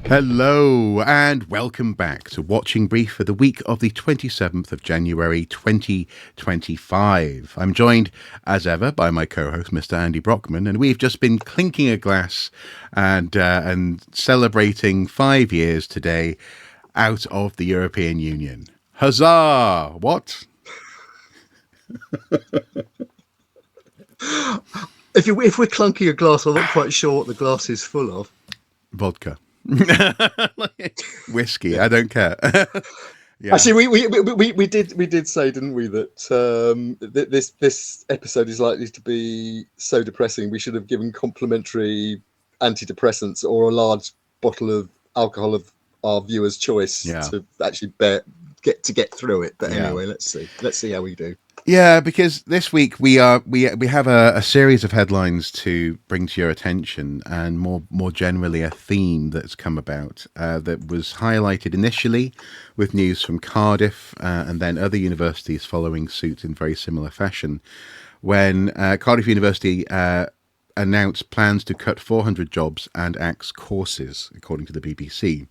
Hello and welcome back to Watching Brief for the week of the 27th of January 2025. I'm joined as ever by my co-host Mr. Andy Brockman, and we've just been clinking a glass and celebrating 5 years today out of the European Union. Huzzah! What? If we're clunking a glass, I'm not quite sure what the glass is full of. Vodka. Whiskey. Yeah. I don't care. Yeah. Actually, we did say, didn't we, that this episode is likely to be so depressing. We should have given complimentary antidepressants or a large bottle of alcohol of our viewers' choice to actually get through it. But anyway, let's see how we do. Yeah, because this week we have a series of headlines to bring to your attention, and more generally a theme that's come about that was highlighted initially with news from Cardiff and then other universities following suit in very similar fashion, when Cardiff University announced plans to cut 400 jobs and axe courses, according to the BBC.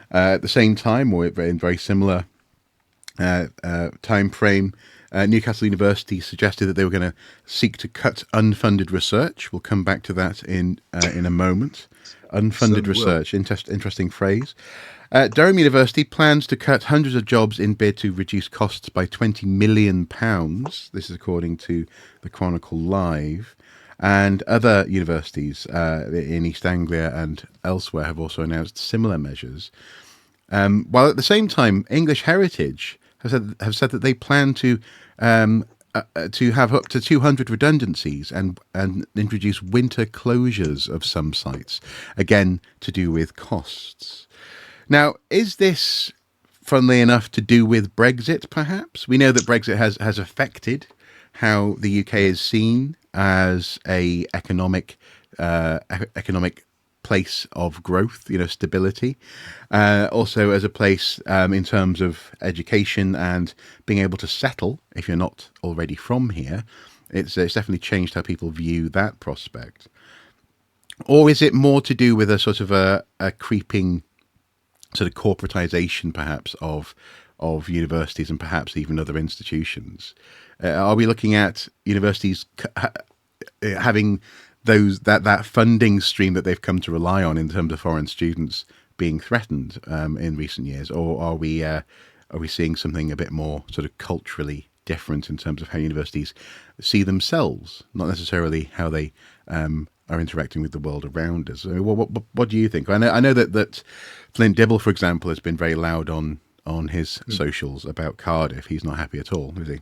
At the same time, or in very similar time frame, Newcastle University suggested that they were going to seek to cut unfunded research. We'll come back to that in a moment. Unfunded research, interesting phrase. Durham University plans to cut hundreds of jobs in bid to reduce costs by £20 million. This is according to the Chronicle Live. And other universities in East Anglia and elsewhere have also announced similar measures. While at the same time, English Heritage have said that they plan to have up to 200 redundancies and introduce winter closures of some sites, again to do with costs. Now, is this, funnily enough, to do with Brexit? Perhaps we know that Brexit has affected how the UK is seen as a economic place of growth, stability, also as a place in terms of education and being able to settle if you're not already from here. It's definitely changed how people view that prospect. Or is it more to do with a sort of a creeping sort of corporatization perhaps of universities and perhaps even other institutions? Are we looking at universities having that funding stream that they've come to rely on in terms of foreign students being threatened in recent years, or are we seeing something a bit more sort of culturally different in terms of how universities see themselves, not necessarily how they are interacting with the world around us? What do you think? I know that Flint Dibble, for example, has been very loud on his socials about Cardiff. He's not happy at all, is he?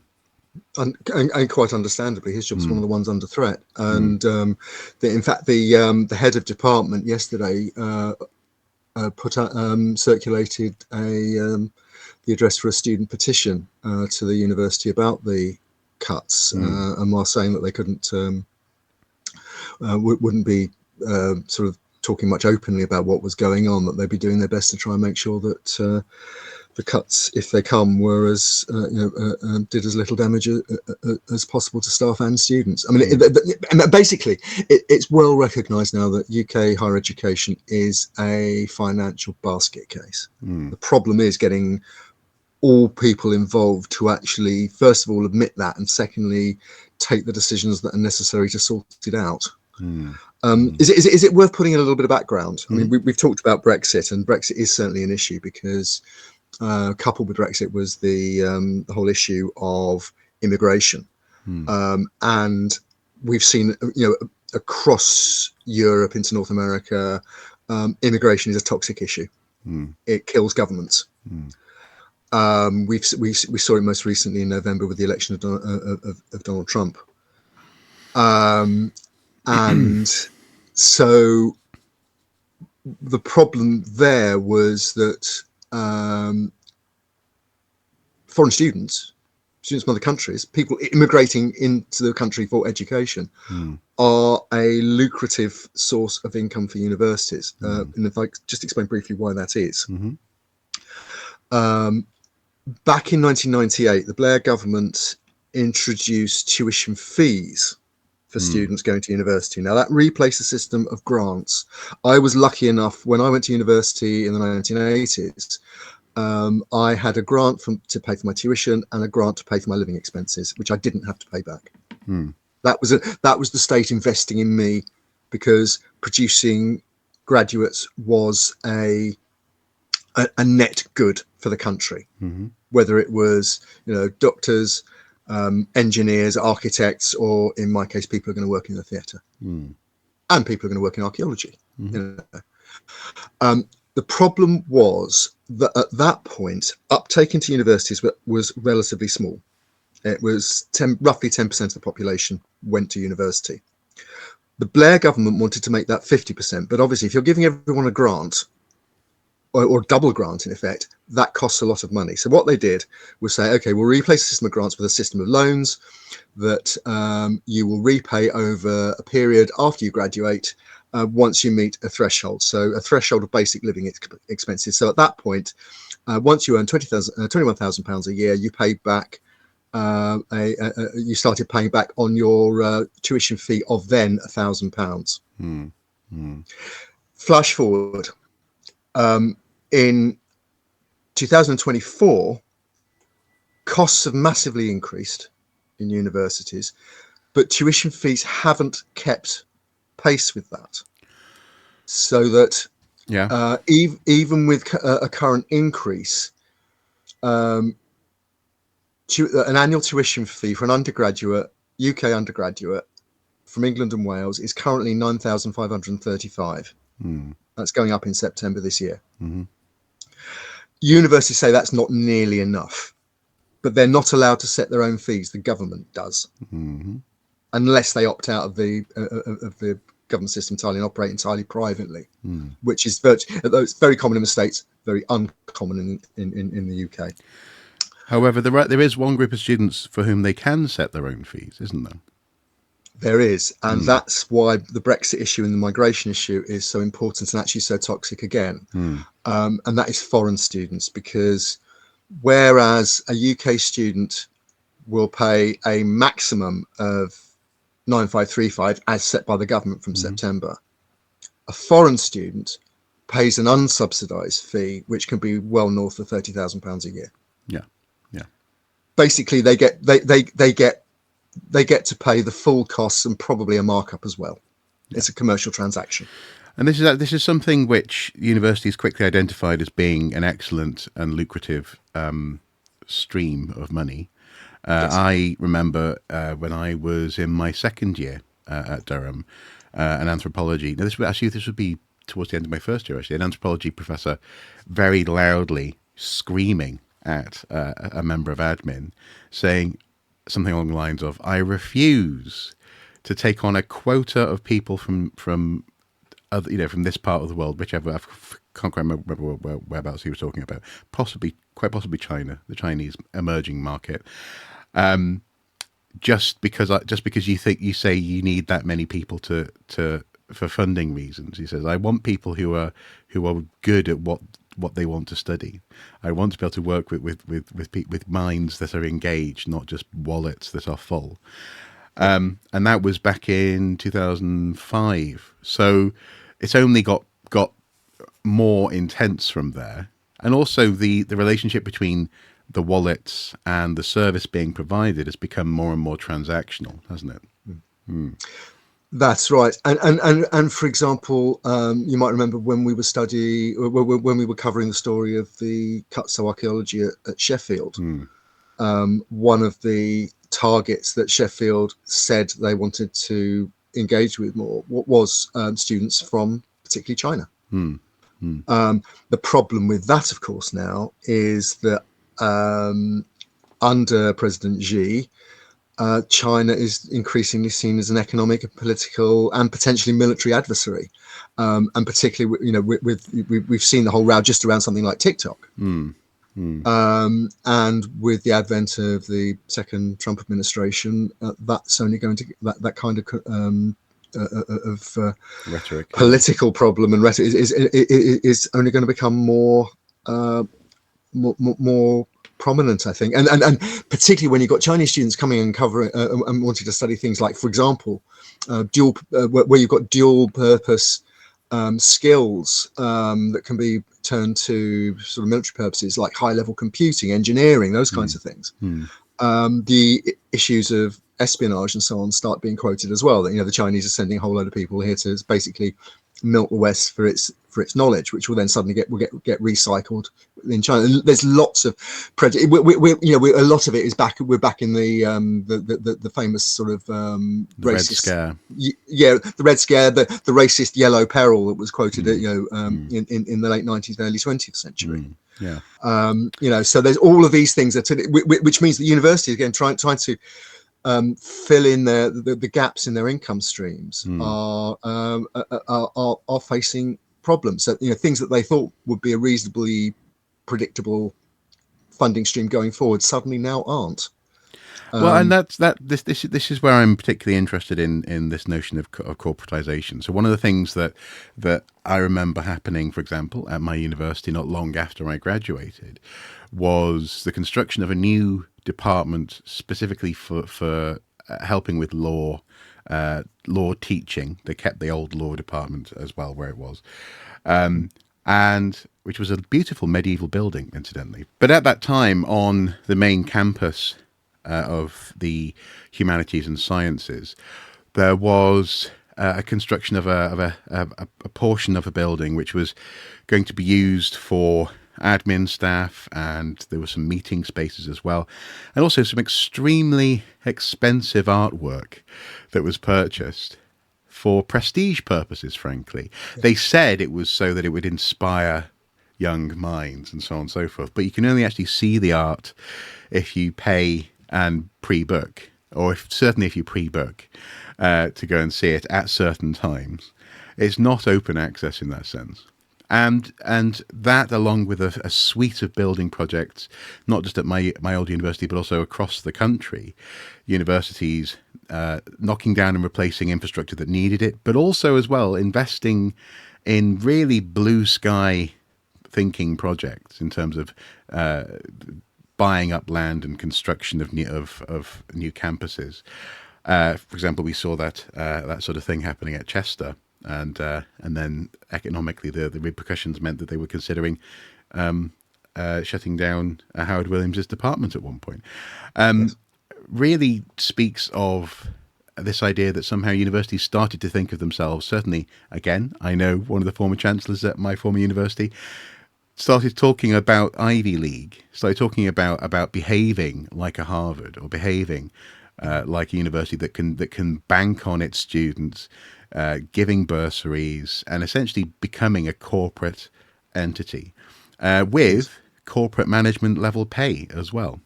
And quite understandably, his job's one of the ones under threat. And in fact, the head of department yesterday circulated the address for a student petition to the university about the cuts, and while saying that they wouldn't be sort of talking much openly about what was going on, that they'd be doing their best to try and make sure that the cuts, if they come, were did as little damage as possible to staff and students. I mean, basically, it's well recognised now that UK higher education is a financial basket case. The problem is getting all people involved to actually, first of all, admit that, and secondly, take the decisions that are necessary to sort it out. Is it worth putting in a little bit of background? I mean, we've talked about Brexit, and Brexit is certainly an issue because coupled with Brexit was the whole issue of immigration, and we've seen across Europe into North America, immigration is a toxic issue. It kills governments. We saw it most recently in November with the election of Donald Trump, and so the problem there was that foreign students from other countries, people immigrating into the country for education, are a lucrative source of income for universities. And if I just explain briefly why that is. Back in 1998, the Blair government introduced tuition fees for students going to university. Now that replaced the system of grants. I was lucky enough when I went to university in the 1980s. I had a grant to pay for my tuition and a grant to pay for my living expenses, which I didn't have to pay back. That was the state investing in me, because producing graduates was a net good for the country, whether it was, doctors, engineers, architects, or in my case, people who are going to work in the theatre, and people who are going to work in archaeology. The problem was that at that point, uptake into universities was relatively small. It was roughly 10% of the population went to university. The Blair government wanted to make that 50%, but obviously if you're giving everyone a grant, or double grant in effect, that costs a lot of money. So what they did was say, okay, we'll replace the system of grants with a system of loans that you will repay over a period after you graduate, once you meet a threshold. So a threshold of basic living expenses. So at that point, once you earn £21,000 a year, you paid back, you started paying back on your tuition fee of then £1,000. Flash forward. In 2024, costs have massively increased in universities, but tuition fees haven't kept pace with that. So that even with a current increase, an annual tuition fee for an undergraduate, UK undergraduate from England and Wales is currently £9,535. That's going up in September this year. Universities say that's not nearly enough, but they're not allowed to set their own fees. The government does, unless they opt out of the government system entirely and operate entirely privately, which is very common in the States, very uncommon in the UK. However, there is one group of students for whom they can set their own fees, isn't there? There is, and that's why the Brexit issue and the migration issue is so important and actually so toxic again. And that is foreign students, because whereas a UK student will pay a maximum of 9,535 as set by the government from September, a foreign student pays an unsubsidised fee, which can be well north of £30,000 a year. Basically, they get to pay the full costs and probably a markup as well. It's a commercial transaction. And this is something which universities quickly identified as being an excellent and lucrative stream of money. Yes. I remember when I was in my second year at Durham, an anthropology. Now this would be towards the end of my first year, actually. An anthropology professor very loudly screaming at a member of admin, saying something along the lines of, "I refuse to take on a quota of people from other, from this part of the world, whichever." I can't quite remember whereabouts he was talking about. Quite possibly China, the Chinese emerging market. Just because you say you need that many people for funding reasons, he says, I want people who are good at what they want to study. I want to be able to work with minds that are engaged, not just wallets that are full. And that was back in 2005. So it's only got more intense from there. And also the relationship between the wallets and the service being provided has become more and more transactional, hasn't it? That's right. And for example, you might remember when we were covering the story of the Cutso archaeology at Sheffield, one of the targets that Sheffield said they wanted to engage with more was students from particularly China. The problem with that, of course, now is that under President Xi, China is increasingly seen as an economic, political, and potentially military adversary, and particularly, we've seen the whole row just around something like TikTok, and with the advent of the second Trump administration, that's only going to that kind of rhetoric, political problem and rhetoric is only going to become more prominent, I think, and particularly when you've got Chinese students coming and covering and wanting to study things like, for example, where you've got dual purpose skills that can be turned to sort of military purposes, like high level computing, engineering, those kinds of things. The issues of espionage and so on start being quoted as well. That, you know, the Chinese are sending a whole load of people here to basically milk the West for its knowledge, which will then suddenly get recycled in China. And there's lots of prejudice. A lot of it is back. We're back in the famous sort of the racist Red Scare. The Red Scare, the racist yellow peril that was quoted, in the late 19th, early 20th century. So there's all of these things which means the university again trying to fill in the gaps in their income streams are facing problems. So, you know, things that they thought would be a reasonably predictable funding stream going forward suddenly now aren't. Well, and this is where I'm particularly interested in this notion of corporatization. So one of the things that I remember happening, for example, at my university not long after I graduated, was the construction of a new department specifically for helping with law teaching. They kept the old law department as well where it was, and which was a beautiful medieval building, incidentally. But at that time, on the main campus of the humanities and sciences, there was a construction of a portion of a building which was going to be used for admin staff, and there were some meeting spaces as well, and also some extremely expensive artwork that was purchased for prestige purposes, frankly. They said it was so that it would inspire young minds and so on and so forth, but you can only actually see the art if you pay and pre-book, or certainly if you pre-book to go and see it at certain times. It's not open access in that sense. And that, along with a suite of building projects, not just at my old university, but also across the country, universities knocking down and replacing infrastructure that needed it, but also as well investing in really blue sky thinking projects in terms of buying up land and construction of new campuses. For example, we saw that sort of thing happening at Chester, and then economically the repercussions meant that they were considering shutting down Howard Williams's department at one point. Yes. Really speaks of this idea that somehow universities started to think of themselves. Certainly, again, I know one of the former chancellors at my former university started talking about Ivy League, started talking about behaving like a Harvard, or behaving like a university that can bank on its students, giving bursaries, and essentially becoming a corporate entity with corporate management level pay as well.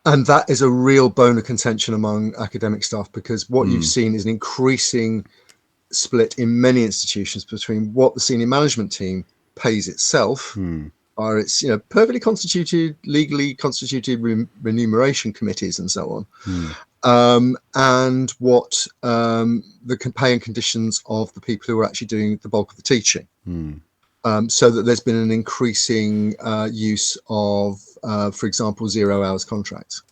And that is a real bone of contention among academic staff, because what you've seen is an increasing split in many institutions between what the senior management team pays itself, are its perfectly constituted, legally constituted remuneration committees and so on, and what the pay and conditions of the people who are actually doing the bulk of the teaching. So that there's been an increasing use of, for example, 0 hours contracts.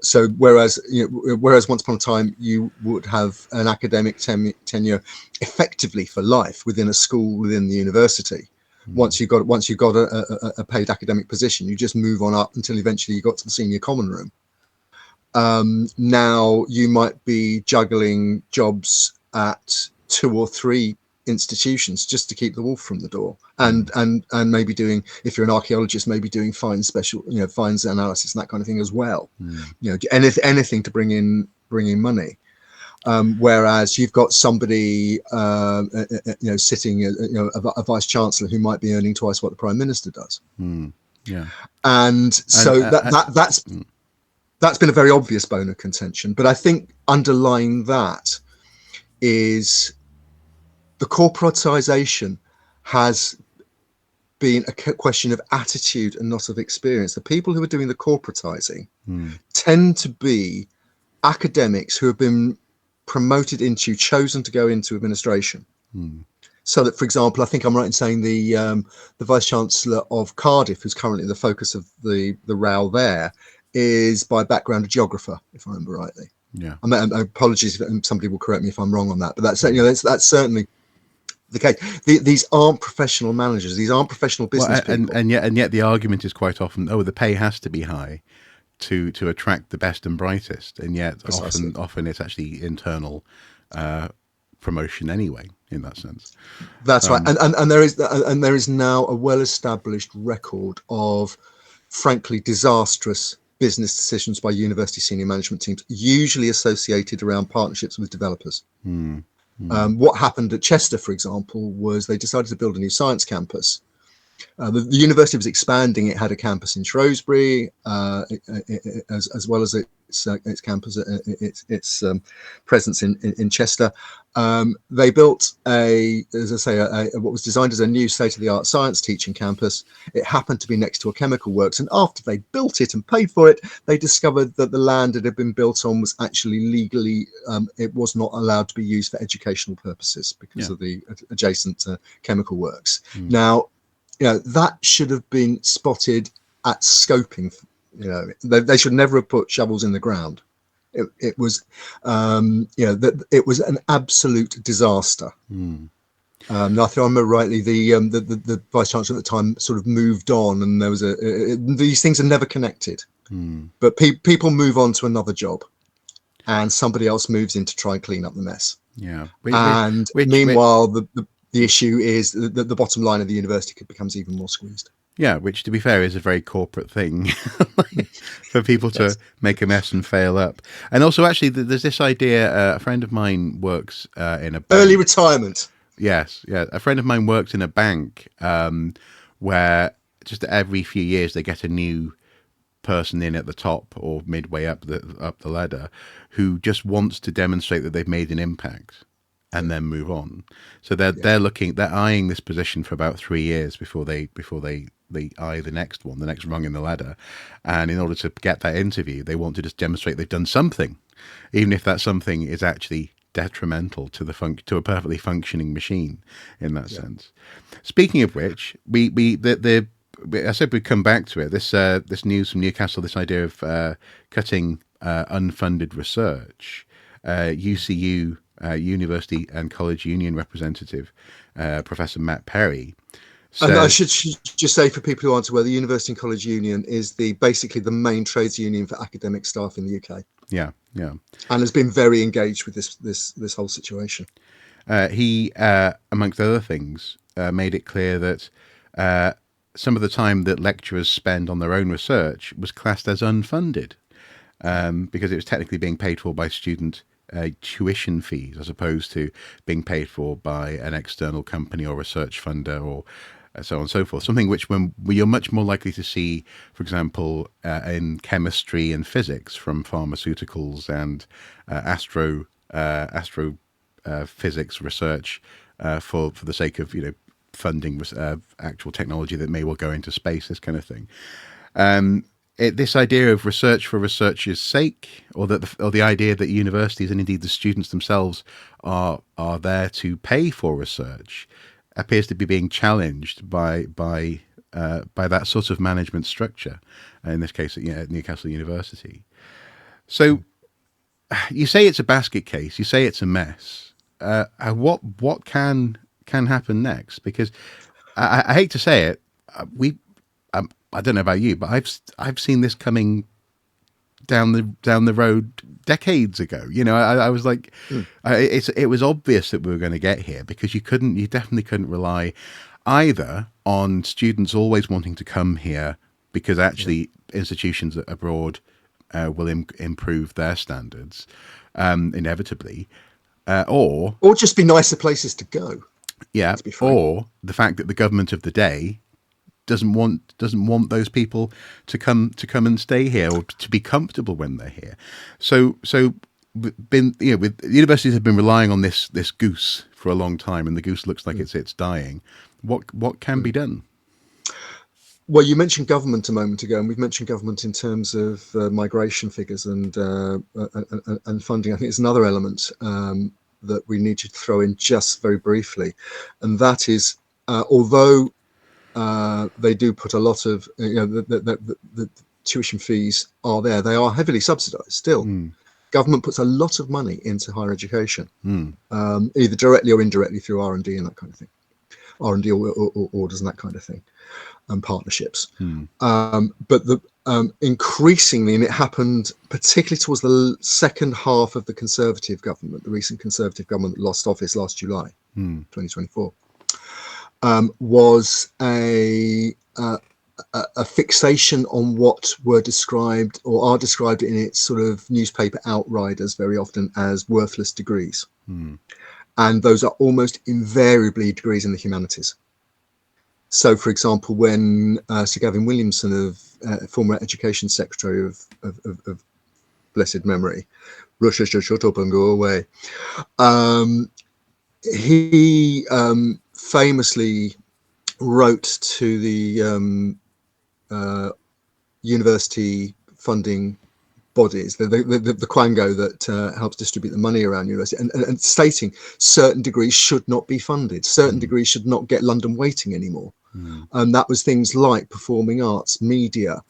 So whereas once upon a time you would have an academic tenure effectively for life within a school, within the university. Once you got a paid academic position, you just move on up until eventually you got to the senior common room. Now you might be juggling jobs at 2 or 3 institutions just to keep the wolf from the door, and maybe doing, if you're an archaeologist, maybe doing fines analysis and that kind of thing as well. Anything to bring in money. Whereas you've got somebody sitting a vice chancellor who might be earning twice what the prime minister does. And so that's been a very obvious bone of contention. But I think underlying that is the corporatization has been a question of attitude and not of experience. The people who are doing the corporatizing tend to be academics who have been chosen to go into administration. So that, for example, I think I'm right in saying the Vice Chancellor of Cardiff, who's currently the focus of the row there, is by background a geographer, if I remember rightly. Yeah. Apologies, somebody will correct me if I'm wrong on that, but that's that's certainly the case. These aren't professional managers; these aren't professional business people. And yet the argument is quite often, oh, the pay has to be high to attract the best and brightest, and yet Precisely. often it's actually internal promotion anyway. In that sense, That's right, and there is now a well-established record of, frankly, disastrous business decisions by university senior management teams, usually associated around partnerships with developers. What happened at Chester, for example, was they decided to build a new science campus. The university was expanding. It had a campus in Shrewsbury, as well as its campus, its presence in Chester. They built as I say, what was designed as a new state-of-the-art science teaching campus. It happened to be next to a chemical works, and after they built it and paid for it, they discovered that the land it had been built on was actually legally, it was not allowed to be used for educational purposes because of the adjacent chemical works. Now, that should have been spotted at scoping. They should never have put shovels in the ground. It was, it was an absolute disaster. Now, if I remember rightly, the vice chancellor at the time sort of moved on, and there was these things are never connected. But people move on to another job, and somebody else moves in to try and clean up the mess. Yeah. Meanwhile, the issue is that the bottom line of the university becomes even more squeezed. Yeah, which, to be fair, is a very corporate thing for people to make a mess and fail up. And also, actually, there's this idea. A friend of mine works in a bank. Early retirement. Yes, yeah. A friend of mine works in a bank where just every few years they get a new person in at the top or midway up the ladder who just wants to demonstrate that they've made an impact and then move on. So they're eyeing this position for about 3 years before they eye the next rung in the ladder. And in order to get that interview, they want to just demonstrate they've done something, even if that something is actually detrimental to to a perfectly functioning machine in that sense. Speaking of which, I said we'd come back to it. This news from Newcastle, this idea of cutting unfunded research, UCU University and College Union representative, Professor Matt Perry. And I should just say, for people who aren't aware, the University and College Union is basically the main trades union for academic staff in the UK. Yeah, yeah, and has been very engaged with this whole situation. He, amongst other things, made it clear that some of the time that lecturers spend on their own research was classed as unfunded, because it was technically being paid for by student tuition fees, as opposed to being paid for by an external company or research funder or so on and so forth. Something which you're much more likely to see, for example, in chemistry and physics from pharmaceuticals and astrophysics research for the sake of funding actual technology that may well go into space, this kind of thing. This idea of research for research's sake, or the idea that universities and indeed the students themselves are there to pay for research, appears to be being challenged by that sort of management structure. In this case, at Newcastle University. So you say it's a basket case. You say it's a mess. What can happen next? Because I hate to say it, I don't know about you, but I've seen this coming down the road decades ago. I was like, it was obvious that we were going to get here, because you definitely couldn't rely either on students always wanting to come here because actually institutions abroad will improve their standards inevitably, or just be nicer places to go. Yeah, or the fact that the government of the day doesn't want those people to come and stay here, or to be comfortable when they're here. So universities have been relying on this goose for a long time, and the goose looks like it's dying. What can be done? Well, you mentioned government a moment ago, and we've mentioned government in terms of migration figures and funding. I think it's another element. that we need to throw in just very briefly, and that is, although they do put a lot of, the tuition fees are there, they are heavily subsidised still. Government puts a lot of money into higher education, either directly or indirectly through R&D and that kind of thing, R&D or orders and that kind of thing, and partnerships. But increasingly, and it happened particularly towards the second half of the Conservative government, the recent Conservative government that lost office last July, 2024, was a fixation on what were described or are described in its sort of newspaper outriders very often as worthless degrees. And those are almost invariably degrees in the humanities. So, for example, when Sir Gavin Williamson, former Education Secretary of blessed memory, Russia should shut up and go away, he famously wrote to the university funding bodies, the Quango that helps distribute the money around university, and stating certain degrees should not be funded, certain degrees should not get London weighting anymore. And that was things like performing arts, media,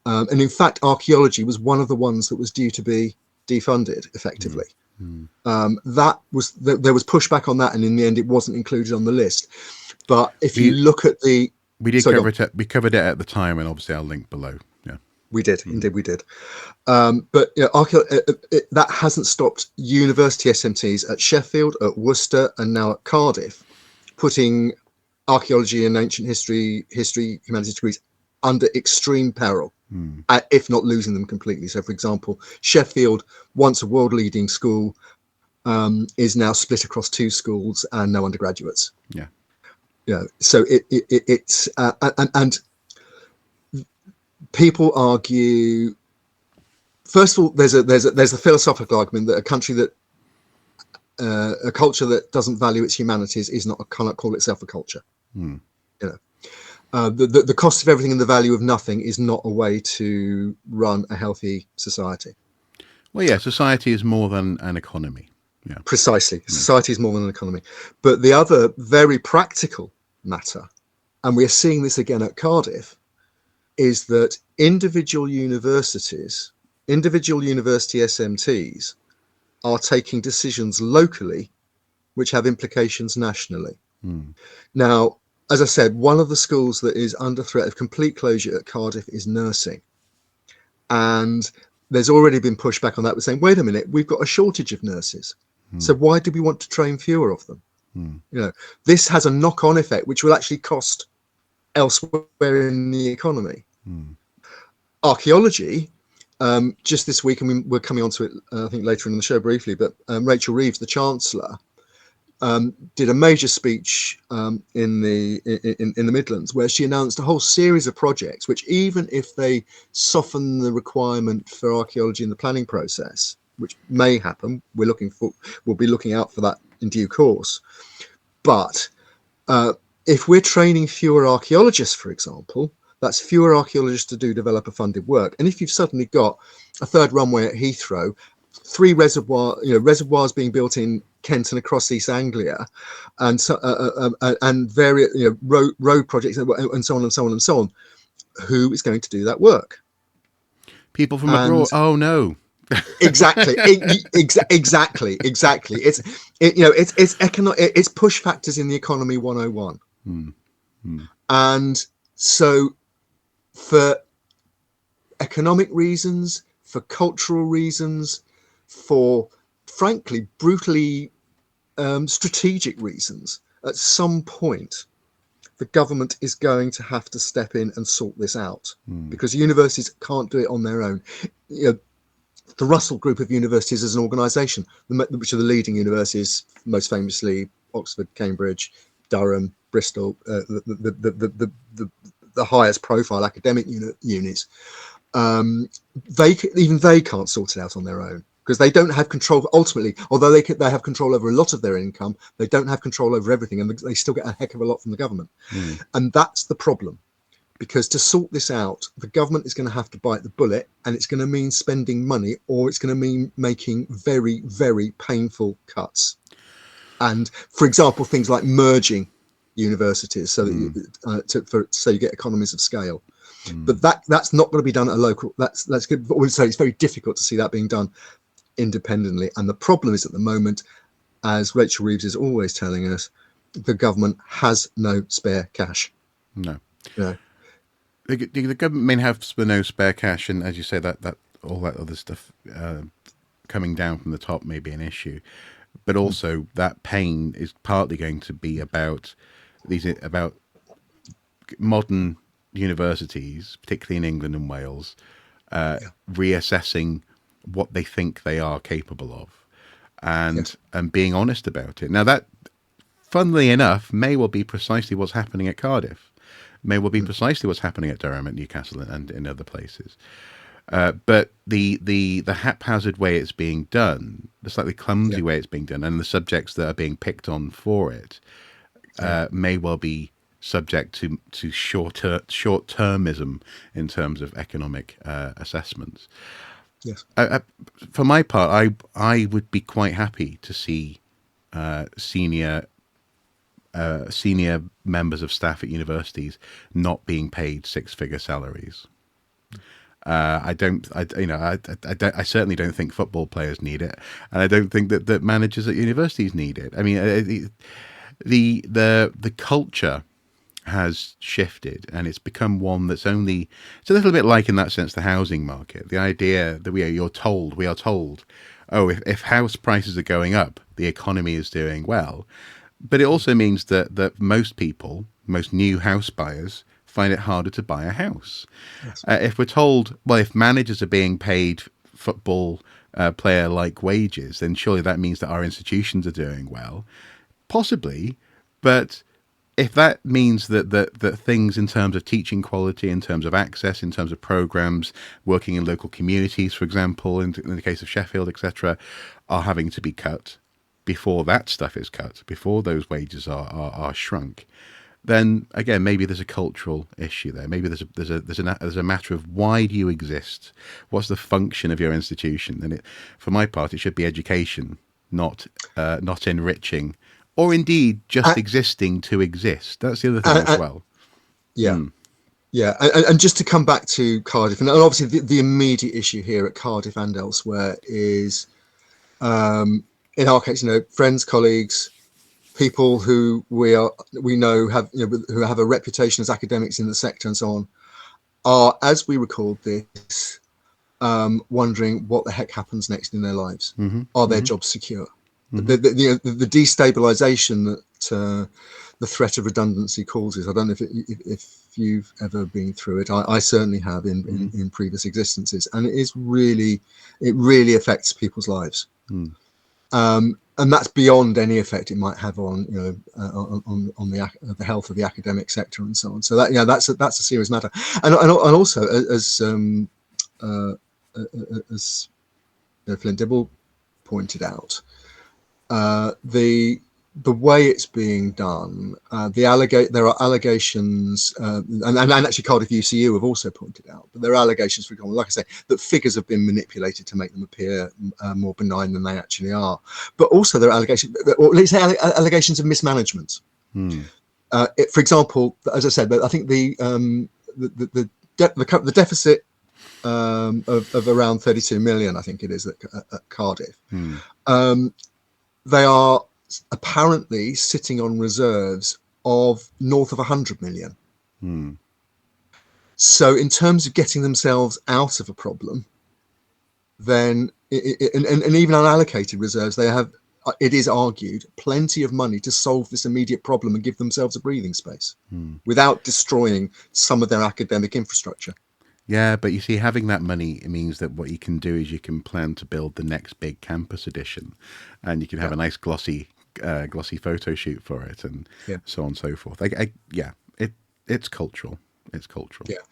and in fact archaeology was one of the ones that was due to be defunded effectively. That was there was pushback on that, and in the end it wasn't included on the list. But if you look at the we covered it at the time, and obviously I'll link below. We did, indeed we did. But that hasn't stopped university SMTs at Sheffield, at Worcester, and now at Cardiff putting archaeology and ancient history, humanities degrees under extreme peril, if not losing them completely. So, for example, Sheffield, once a world-leading school, is now split across two schools and no undergraduates. So it's and people argue. First of all, there's a philosophical argument that a culture that doesn't value its humanities cannot call itself a culture. The cost of everything and the value of nothing is not a way to run a healthy society. Well, yeah, society is more than an economy. Precisely, society is more than an economy. But the other very practical matter, and we're seeing this again at Cardiff, is that individual university SMTs are taking decisions locally which have implications nationally. Now, as I said, one of the schools that is under threat of complete closure at Cardiff is nursing. And there's already been pushback on that, with saying, wait a minute, we've got a shortage of nurses. So why do we want to train fewer of them? This has a knock-on effect, which will actually cost elsewhere in the economy. Archaeology, just this week, and we're coming on to it, I think, later in the show briefly, but Rachel Reeves, the Chancellor, did a major speech in the Midlands, where she announced a whole series of projects, which, even if they soften the requirement for archaeology in the planning process, which may happen, we'll be looking out for that in due course. But if we're training fewer archaeologists, for example, that's fewer archaeologists to do developer funded work. And if you've suddenly got a third runway at Heathrow, 3 reservoirs being built in Kent and across East Anglia, and so and various road projects and so on and so on and so on, who is going to do that work? People from abroad. Oh no. Exactly. Exactly. It's push factors in the economy 101. And so, for economic reasons, for cultural reasons, for frankly brutally strategic reasons, at some point the government is going to have to step in and sort this out, because universities can't do it on their own. The Russell Group of universities as an organisation, which are the leading universities, most famously Oxford, Cambridge, Durham, Bristol, the highest profile academic units, they can't sort it out on their own, because they don't have control. Ultimately, although they have control over a lot of their income, they don't have control over everything, and they still get a heck of a lot from the government. And that's the problem. Because to sort this out, the government is going to have to bite the bullet, and it's going to mean spending money, or it's going to mean making very, very painful cuts. And for example, things like merging universities so that so you get economies of scale. But that's not going to be done at a local. That's good. But so it's very difficult to see that being done independently. And the problem is at the moment, as Rachel Reeves is always telling us, the government has no spare cash. No. You know, The government may have no spare cash, and as you say, that all that other stuff coming down from the top may be an issue, but also that pain is partly going to be about modern universities, particularly in England and Wales, reassessing what they think they are capable of, and being honest about it. Now that, funnily enough, may well be precisely what's happening at Cardiff, may well be precisely what's happening at Durham, at Newcastle, and in other places. But the haphazard way it's being done, the slightly clumsy way it's being done, and the subjects that are being picked on for it may well be subject to short-termism in terms of economic assessments. yes. For my part, I would be quite happy to see senior members of staff at universities not being paid six-figure salaries. I certainly don't think football players need it, and I don't think that managers at universities need it. I mean, the culture has shifted, and it's become one that's it's a little bit like, in that sense, the housing market. The idea that we are told, oh, if house prices are going up, the economy is doing well. But it also means that most new house buyers find it harder to buy a house. Yes. If we're told, well, if managers are being paid football player-like wages, then surely that means that our institutions are doing well. Possibly, but if that means that things in terms of teaching quality, in terms of access, in terms of programs, working in local communities, for example, in the case of Sheffield, etc., are having to be cut before that stuff is cut, before those wages are shrunk, then again, maybe there's a cultural issue there. Maybe there's a matter of, why do you exist? What's the function of your institution? And for my part, it should be education, not enriching, or indeed just existing to exist. That's the other thing as well. Yeah. Yeah. And just to come back to Cardiff, and obviously the immediate issue here at Cardiff and elsewhere is, in our case, friends, colleagues, people who we know have who have a reputation as academics in the sector and so on, are, as we record this, wondering what the heck happens next in their lives. Are their jobs secure? The destabilization that the threat of redundancy causes. I don't know if you've ever been through it. I certainly have in previous existences, and it really affects people's lives. And that's beyond any effect it might have on on the health of the academic sector and so on. So that's a serious matter. And also, as Flynn Dibble pointed out, the way it's being done, there are allegations, and actually Cardiff UCU have also pointed out, but there are allegations, for example, like I say, that figures have been manipulated to make them appear more benign than they actually are. But also there are allegations, or let's say allegations of mismanagement. For example, as I said, I think the deficit of around 32 million, I think it is, at Cardiff. They are apparently sitting on reserves of north of 100 million. So in terms of getting themselves out of a problem, then and even unallocated reserves, they have, it is argued, plenty of money to solve this immediate problem and give themselves a breathing space without destroying some of their academic infrastructure. Yeah, but you see, having that money, it means that what you can do is you can plan to build the next big campus edition, and you can have a nice glossy photo shoot for it, and so on and so forth. It's cultural. It's cultural. Yeah,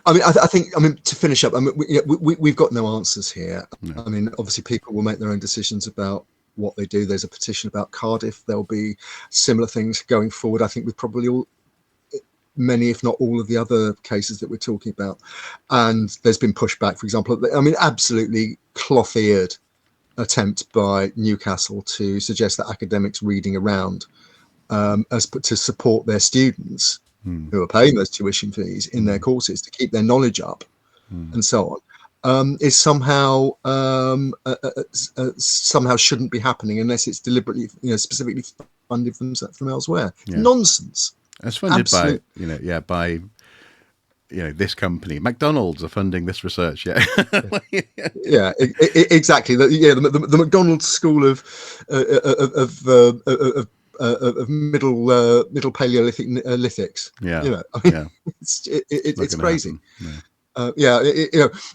I think to finish up, we've got no answers here. No. I mean, obviously, people will make their own decisions about what they do. There's a petition about Cardiff. There'll be similar things going forward, I think, with probably many, if not all, of the other cases that we're talking about. And there's been pushback, for example. I mean, absolutely cloth-eared attempt by Newcastle to suggest that academics reading around to support their students who are paying those tuition fees in their courses to keep their knowledge up and so on, is somehow somehow shouldn't be happening unless it's deliberately, specifically funded from elsewhere. Yeah. Nonsense. It's funded Absolute. by this company. McDonald's are funding this research. Yeah. Yeah, exactly. The McDonald's school of middle Paleolithic lithics. Yeah. It's crazy. And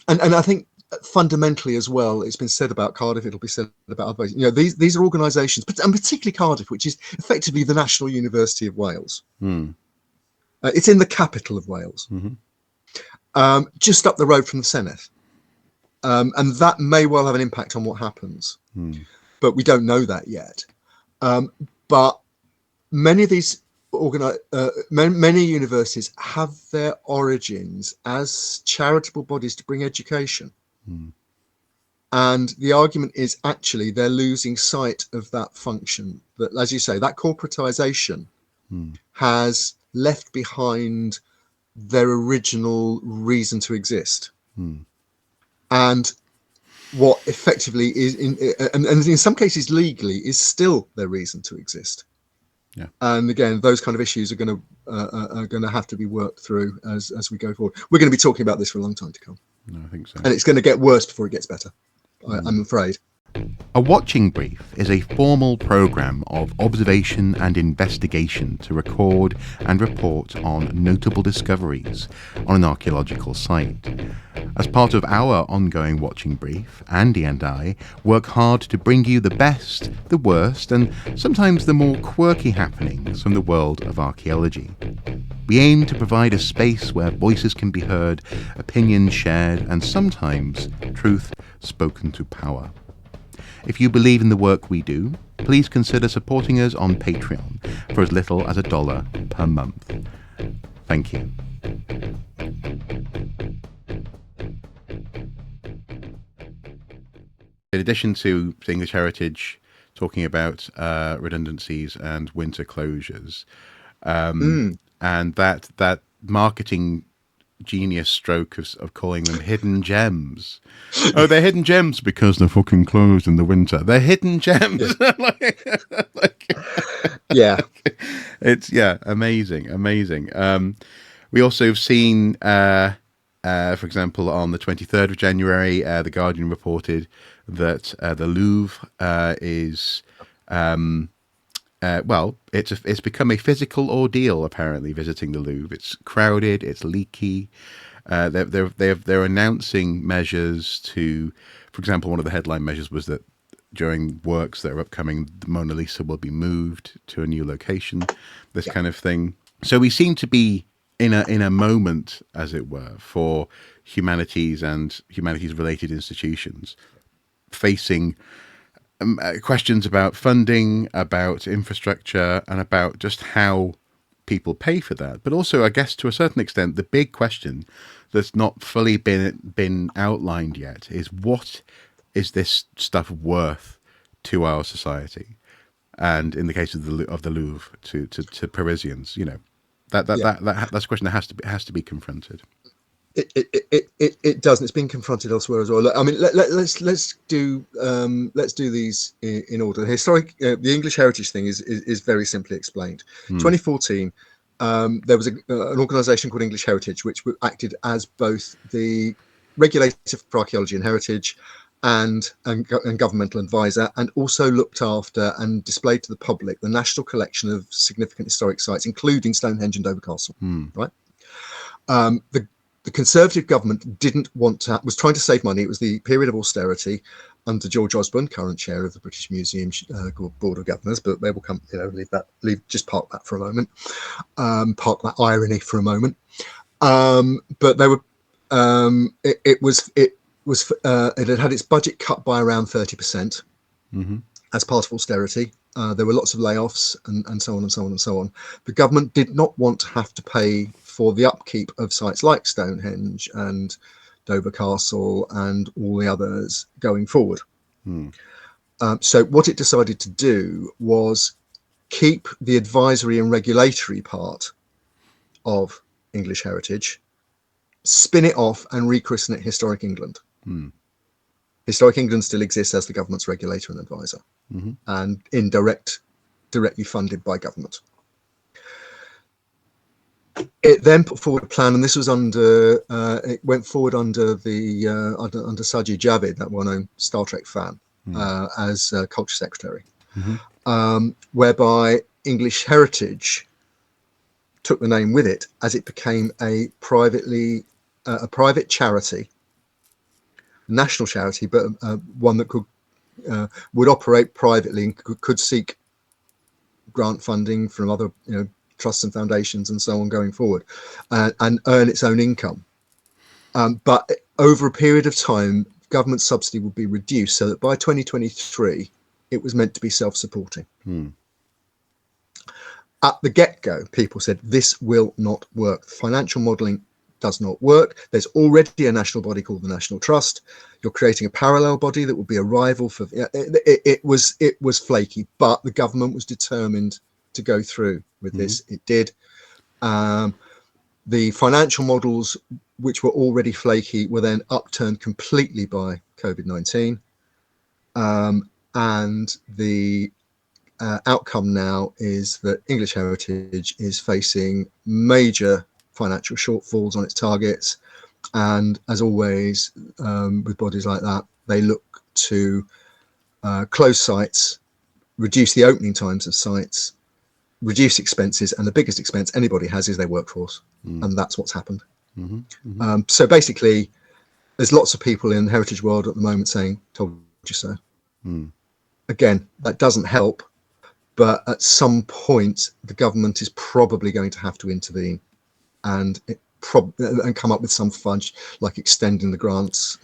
I think fundamentally as well, it's been said about Cardiff, it'll be said about other places. These are organisations, and particularly Cardiff, which is effectively the National University of Wales. It's in the capital of Wales, just up the road from the Senedd, and that may well have an impact on what happens, but we don't know that yet. But many of these many universities have their origins as charitable bodies to bring education. And the argument is actually they're losing sight of that function, that, as you say, that corporatization has left behind their original reason to exist. And what effectively is, and in some cases legally, is still their reason to exist. Yeah. And again, those kind of issues are going to have to be worked through as we go forward. We're going to be talking about this for a long time to come. No, I think so. And it's going to get worse before it gets better, I'm afraid. A watching brief is a formal programme of observation and investigation to record and report on notable discoveries on an archaeological site. As part of our ongoing watching brief, Andy and I work hard to bring you the best, the worst, and sometimes the more quirky happenings from the world of archaeology. We aim to provide a space where voices can be heard, opinions shared, and sometimes truth spoken to power. If you believe in the work we do, please consider supporting us on Patreon for as little as $1 per month. Thank you. In addition to English Heritage talking about redundancies and winter closures, and that marketing genius stroke of calling them hidden gems. Oh, they're hidden gems because they're fucking closed in the winter. They're hidden gems. Yeah. It's amazing. We also have seen, for example, on the 23rd of January, the Guardian reported that the Louvre is it's become a physical ordeal, apparently, visiting the Louvre. It's crowded, it's leaky. They're announcing measures to, for example, one of the headline measures was that during works that are upcoming, the Mona Lisa will be moved to a new location, this kind of thing. So we seem to be in a moment, as it were, for humanities and humanities-related institutions facing questions about funding, about infrastructure, and about just how people pay for that. But also, I guess, to a certain extent, the big question that's not fully been outlined yet is, what is this stuff worth to our society? And in the case of the Louvre, to Parisians, that's a question that has to be confronted. It doesn't. It's been confronted elsewhere as well. I mean, let's do these in order. The English Heritage thing is very simply explained. 2014, there was an organisation called English Heritage, which acted as both the regulator for archaeology and heritage and governmental advisor, and also looked after and displayed to the public the national collection of significant historic sites, including Stonehenge and Dover Castle. Right. The Conservative government didn't want to, was trying to save money. It was the period of austerity under George Osborne, current chair of the British Museum Board of Governors, but they will come, just park that for a moment, park that irony for a moment. But they were, it had had its budget cut by around 30% as part of austerity. There were lots of layoffs and so on and so on and so on. The government did not want to have to pay for the upkeep of sites like Stonehenge and Dover Castle and all the others going forward. So what it decided to do was keep the advisory and regulatory part of English heritage, spin it off and rechristen it Historic England. Historic England still exists as the government's regulator and advisor, and directly funded by government. It then put forward a plan, and this was under it went forward under the under Sajid Javid, that well-known Star Trek fan, as culture secretary, whereby English heritage took the name with it as it became a private charity, national charity, but one that would operate privately and could seek grant funding from other trusts and foundations and so on going forward, and earn its own income. But over a period of time, government subsidy would be reduced so that by 2023, it was meant to be self-supporting. At the get-go, people said, this will not work. Financial modelling does not work. There's already a national body called the National Trust. You're creating a parallel body that would be a rival for... It was flaky, but the government was determined to go through with this. It did. The financial models, which were already flaky, were then upturned completely by COVID-19. And the outcome now is that English heritage is facing major financial shortfalls on its targets. And as always, with bodies like that, they look to close sites, reduce the opening times of sites, reduce expenses, and the biggest expense anybody has is their workforce. And that's what's happened. So basically, there's lots of people in the heritage world at the moment saying, told you so. Again, that doesn't help, but at some point, the government is probably going to have to intervene and come up with some fudge, like extending the grants,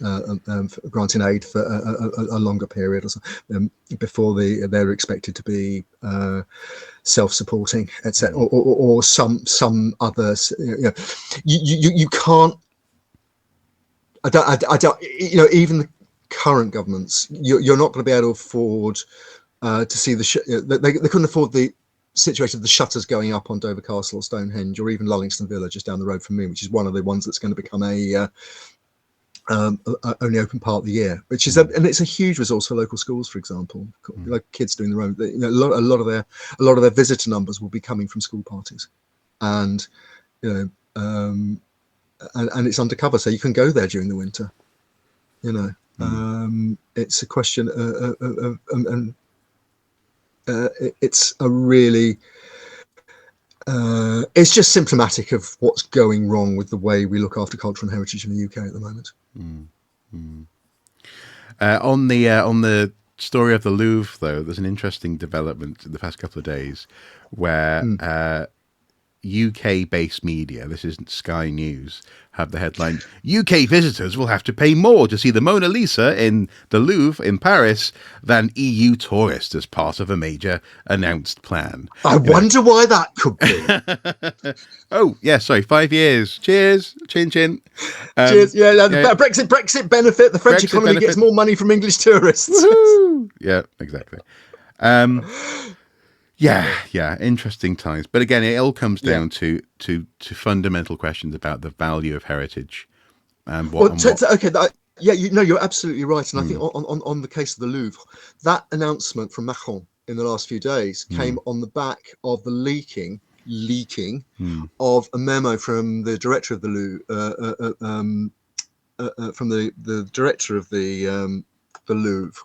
granting aid for a longer period or something, before they're expected to be self-supporting, etc., or some other. You can't. I don't. Even the current governments, you're not going to be able to afford to see they couldn't afford the situation of the shutters going up on Dover Castle or Stonehenge, or even Lullingston Villa just down the road from me, which is one of the ones that's going to become a only open part of the year, which is and it's a huge resource for local schools, for example. Like kids doing their own, a lot of their visitor numbers will be coming from school parties, and and it's undercover, so you can go there during the winter. It's a question of it's a really it's just symptomatic of what's going wrong with the way we look after culture and heritage in the UK at the moment. On the story of the Louvre, though, there's an interesting development in the past couple of days where UK-based media, this isn't Sky News, have the headline, UK visitors will have to pay more to see the Mona Lisa in the Louvre in Paris than EU tourists as part of a major announced plan. I wonder why that could be. Oh, yeah, sorry, 5 years. Cheers. Chin chin. Cheers. Brexit benefit. The French economy gets more money from English tourists. Woohoo! Yeah, exactly. Yeah, interesting times. But again, it all comes down to fundamental questions about the value of heritage and what. You're absolutely right. And I think on the case of the Louvre, that announcement from Macron in the last few days came on the back of the leaking of a memo from the director of the Louvre, from the director of the Louvre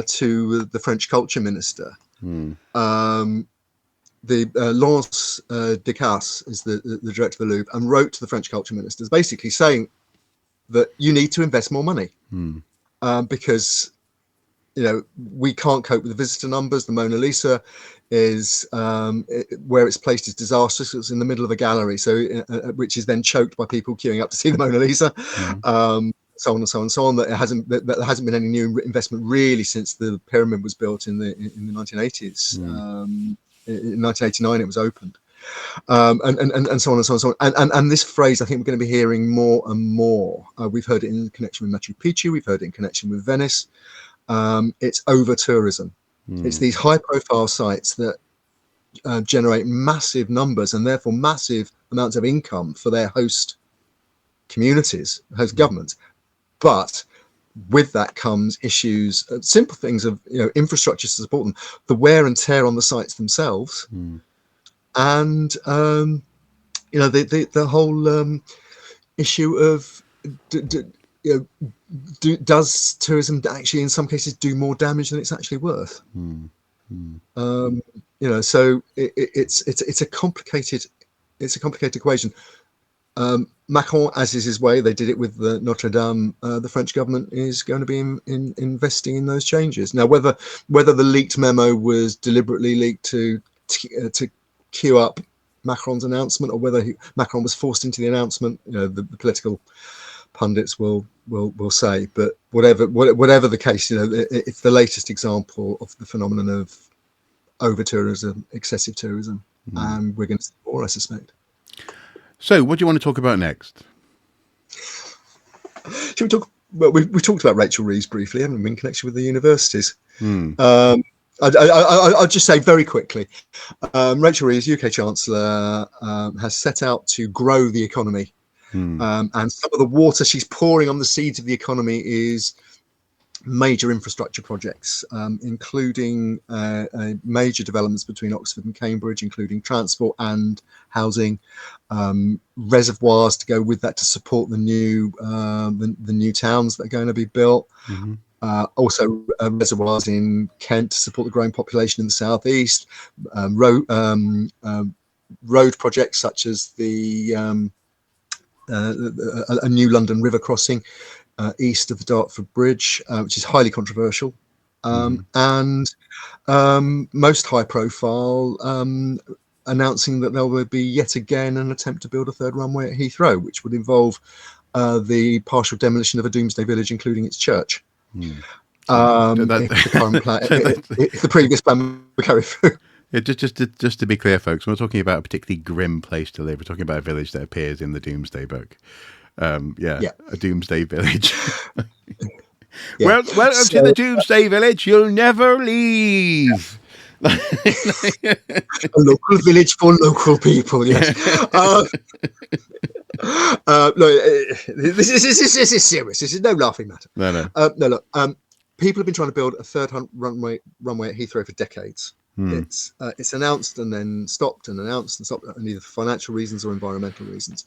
to the French culture minister. Laurence Decazes is the director of the Louvre, and wrote to the French culture ministers basically saying that you need to invest more money because we can't cope with the visitor numbers. The Mona Lisa is where it's placed is disastrous. It's in the middle of a gallery, so which is then choked by people queuing up to see the Mona Lisa. So on and so on and so on. That there hasn't been any new investment really since the pyramid was built in the 1980s. In 1989, it was opened, and so on and so on and so on. And this phrase, I think we're going to be hearing more and more. We've heard it in connection with Machu Picchu. We've heard it in connection with Venice. It's over tourism. It's these high profile sites that generate massive numbers and therefore massive amounts of income for their host communities, host governments. But with that comes issues, simple things of infrastructure to support them, the wear and tear on the sites themselves, and the whole issue of does tourism actually in some cases do more damage than it's actually worth? So it's a complicated equation. Macron, as is his way, they did it with the Notre Dame. The French government is going to be investing in those changes. Now, whether the leaked memo was deliberately leaked to queue up Macron's announcement, or whether Macron was forced into the announcement, the political pundits will say. But whatever the case, it's the latest example of the phenomenon of over tourism, excessive tourism, and we're going to see more, I suspect. So, what do you want to talk about next? Should we talk? Well, we talked about Rachel Reeves briefly, haven't we, in connection with the universities? I'll just say very quickly, Rachel Reeves, UK Chancellor, has set out to grow the economy, and some of the water she's pouring on the seeds of the economy is major infrastructure projects, including major developments between Oxford and Cambridge, including transport and housing, reservoirs to go with that to support the new towns that are going to be built. Also reservoirs in Kent to support the growing population in the southeast. Road projects such as a new London River crossing east of the Dartford Bridge, which is highly controversial, and most high profile, announcing that there will be yet again an attempt to build a third runway at Heathrow, which would involve the partial demolition of a doomsday village, including its church. If the current plan, if the previous plan were carried through. Yeah, just to be clear, folks, we're not talking about a particularly grim place to live. We're talking about a village that appears in the Doomsday Book. A doomsday village. Welcome to the Doomsday Village. You'll never leave. A local village for local people. Yes. This is serious. This is no laughing matter. No. Look. People have been trying to build a third runway at Heathrow for decades. It's announced and then stopped, and announced and stopped, and either for financial reasons or environmental reasons.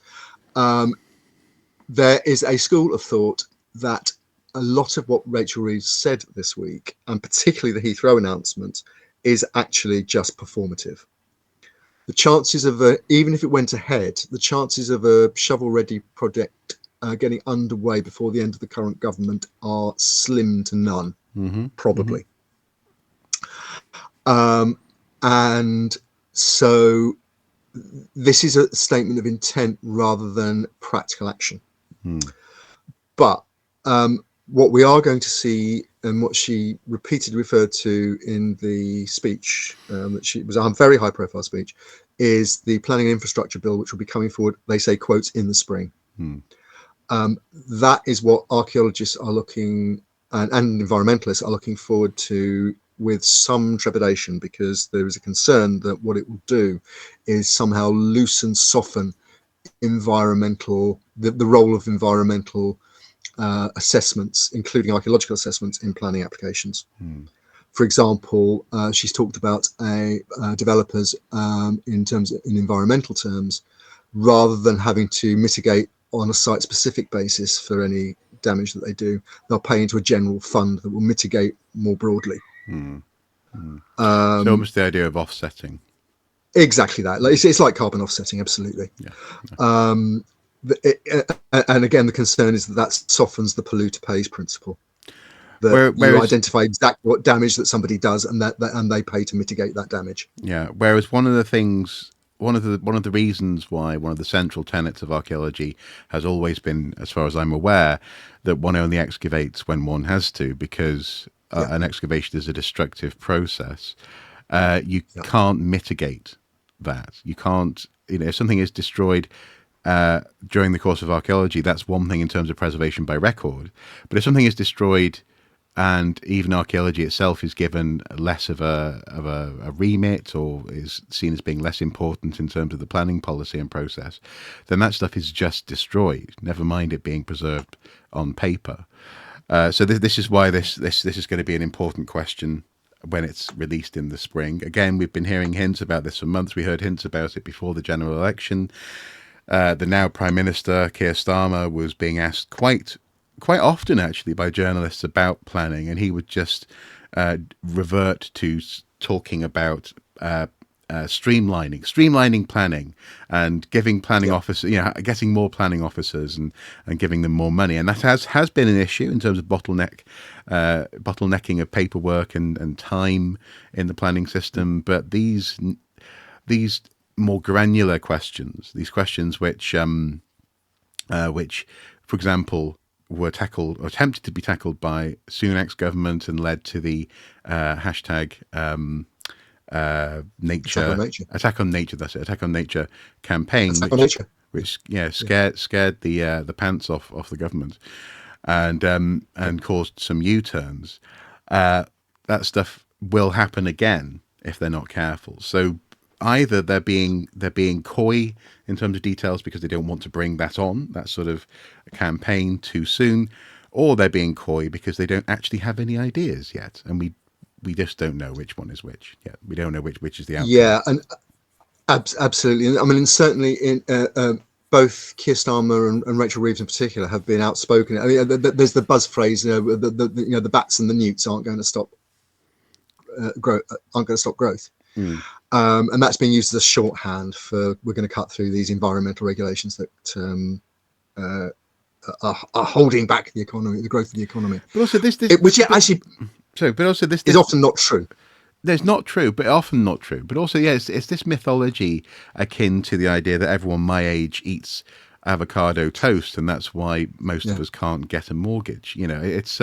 There is a school of thought that a lot of what Rachel Reeves said this week, and particularly the Heathrow announcement, is actually just performative. The chances of even if it went ahead, the chances of a shovel-ready project getting underway before the end of the current government are slim to none, probably. And so this is a statement of intent rather than practical action. But what we are going to see, and what she repeatedly referred to in the speech, that was a very high profile speech, is the planning and infrastructure bill, which will be coming forward, they say, quotes, in the spring. That is what archaeologists are looking, and environmentalists are looking forward to with some trepidation, because there is a concern that what it will do is somehow loosen, soften the role of environmental assessments, including archaeological assessments, in planning applications. For example, she's talked about developers in environmental terms, rather than having to mitigate on a site-specific basis for any damage that they do, they'll pay into a general fund that will mitigate more broadly. So almost the idea of offsetting. Exactly that. It's like carbon offsetting, absolutely. And again, the concern is that softens the polluter pays principle. That you identify exactly what damage that somebody does, and they pay to mitigate that damage. Yeah. Whereas one of the reasons why one of the central tenets of archaeology has always been, as far as I'm aware, that one only excavates when one has to, because an excavation is a destructive process. You can't mitigate that. You can't, if something is destroyed during the course of archaeology, that's one thing in terms of preservation by record. But if something is destroyed and even archaeology itself is given less of a remit, or is seen as being less important in terms of the planning policy and process, then that stuff is just destroyed. Never mind it being preserved on paper. So this is why this is going to be an important question when it's released in the spring. Again, we've been hearing hints about this for months. We heard hints about it before the general election. The now Prime Minister, Keir Starmer, was being asked quite often, actually, by journalists about planning, and he would just revert to talking about streamlining planning, and giving planning officers, getting more planning officers, and giving them more money. And that has been an issue in terms of bottlenecking of paperwork and time in the planning system. But these more granular questions, these questions which, for example, were tackled or attempted to be tackled by Sunak's government and led to the hashtag attack on nature. That's it, attack on nature campaign, which scared the pants off the government, and caused some U-turns. That stuff will happen again if they're not careful. So either they're being coy in terms of details because they don't want to bring that sort of campaign too soon, or they're being coy because they don't actually have any ideas yet, and we just don't know which one is which yet. We don't know which is the outcome. Yeah, and absolutely. I mean, certainly in both Keir Starmer and Rachel Reeves in particular have been outspoken. I mean, there's the buzz phrase, the bats and the newts aren't going to stop growth. And that's being used as a shorthand for we're going to cut through these environmental regulations that are holding back the economy, the growth of the economy. But also this is often not true. There's not true, but often not true. But also, it's this mythology akin to the idea that everyone my age eats avocado toast, and that's why most of us can't get a mortgage. It's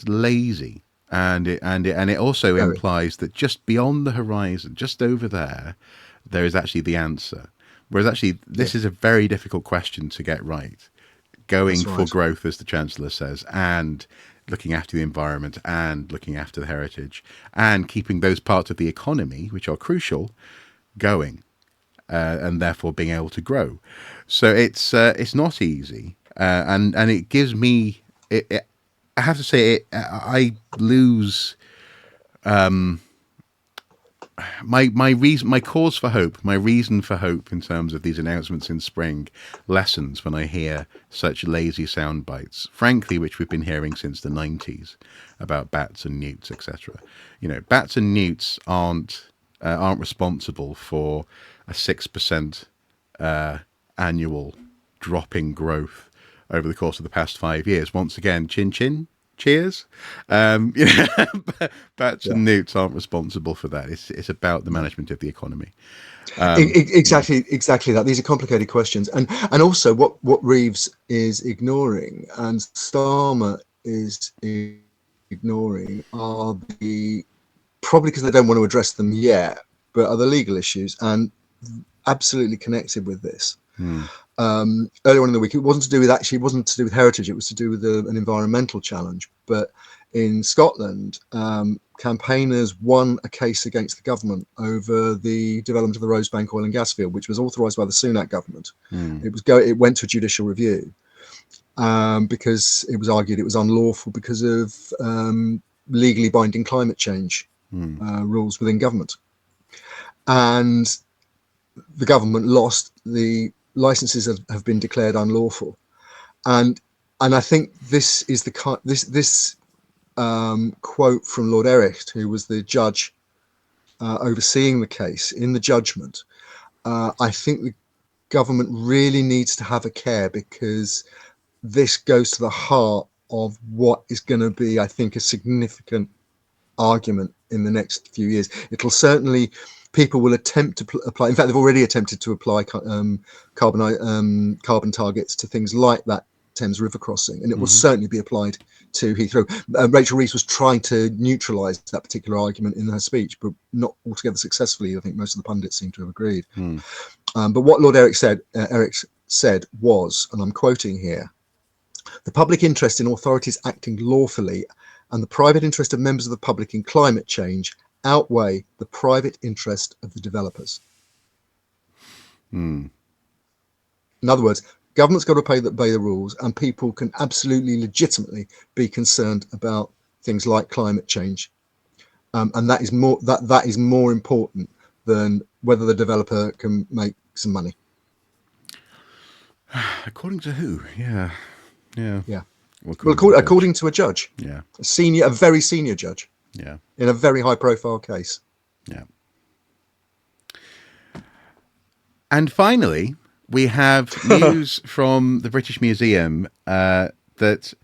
lazy. And it also implies that just beyond the horizon, just over there is actually the answer. Whereas actually, this is a very difficult question to get right. Going for growth, as the Chancellor says, and looking after the environment, and looking after the heritage, and keeping those parts of the economy, which are crucial, going, and therefore being able to grow. So it's not easy, and it gives me it I have to say, I lose my cause for hope, my reason for hope in terms of these announcements in spring lessens when I hear such lazy sound bites, frankly, which we've been hearing since the 90s about bats and newts, etc. Bats and newts aren't responsible for a 6% annual drop in growth over the course of the past 5 years. Once again, chin chin, cheers. Bats and newts aren't responsible for that. It's about the management of the economy. Exactly that. These are complicated questions, and also what Reeves is ignoring and Starmer is ignoring are probably because they don't want to address them yet, but are the legal issues, and absolutely connected with this. Earlier on in the week, it wasn't to do with heritage, it was to do with an environmental challenge. But in Scotland, campaigners won a case against the government over the development of the Rosebank oil and gas field, which was authorised by the Sunak government. It went to a judicial review because it was argued it was unlawful because of legally binding climate change rules within government, and the government lost. The licenses have been declared unlawful, and I think this is this quote from Lord Erich, who was the judge overseeing the case in the judgment. I think the government really needs to have a care, because this goes to the heart of what is going to be, I think, a significant argument in the next few years. It'll certainly, people will attempt to apply. In fact, they've already attempted to apply carbon targets to things like that Thames River crossing, and it will certainly be applied to Heathrow. Rachel Reeves was trying to neutralise that particular argument in her speech, but not altogether successfully. I think most of the pundits seem to have agreed. But what Lord Erich said was, and I'm quoting here: "The public interest in authorities acting lawfully and the private interest of members of the public in climate change outweigh the private interest of the developers. In other words, government's got to obey the rules, and people can absolutely legitimately be concerned about things like climate change, and that is more important than whether the developer can make some money. According to who? Yeah. Well, according to a judge. Yeah. A very senior judge. Yeah. In a very high-profile case. Yeah. And finally, we have news from the British Museum that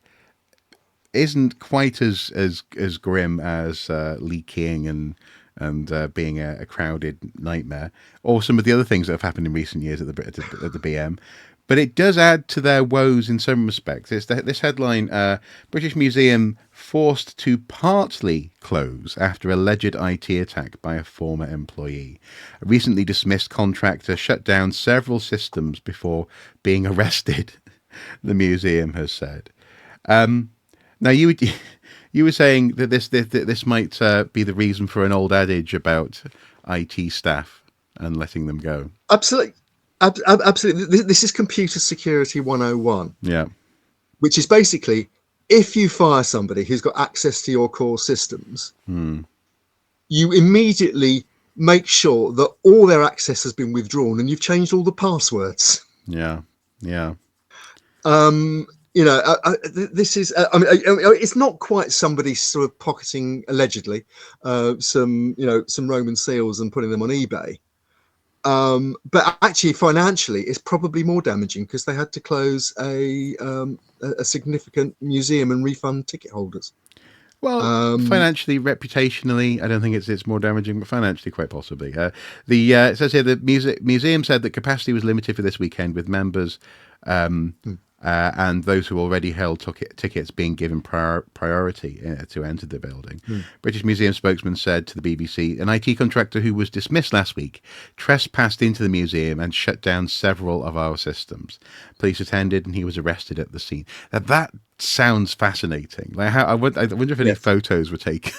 isn't quite as grim as leaking and being a crowded nightmare, or some of the other things that have happened in recent years at the BM. But it does add to their woes in some respects. It's this headline, British Museum forced to partly close after alleged IT attack by a former employee. A recently dismissed contractor shut down several systems before being arrested, the museum has said. Now, you were saying that this might be the reason for an old adage about IT staff and letting them go. Absolutely. Absolutely. This is computer security 101. Yeah. Which is basically, if you fire somebody who's got access to your core systems, you immediately make sure that all their access has been withdrawn and you've changed all the passwords. Yeah. Yeah. This is, it's not quite somebody sort of pocketing, allegedly, some Roman seals and putting them on eBay. But actually, financially, it's probably more damaging because they had to close a significant museum and refund ticket holders. Well, financially, reputationally, I don't think it's more damaging, but financially, quite possibly. It says here the museum said that capacity was limited for this weekend, with members and those who already held tickets being given priority to enter the building. British Museum spokesman said to the BBC, an IT contractor who was dismissed last week trespassed into the museum and shut down several of our systems. Police attended and he was arrested at the scene. Now, that sounds fascinating. Like, I wonder if any photos were taken.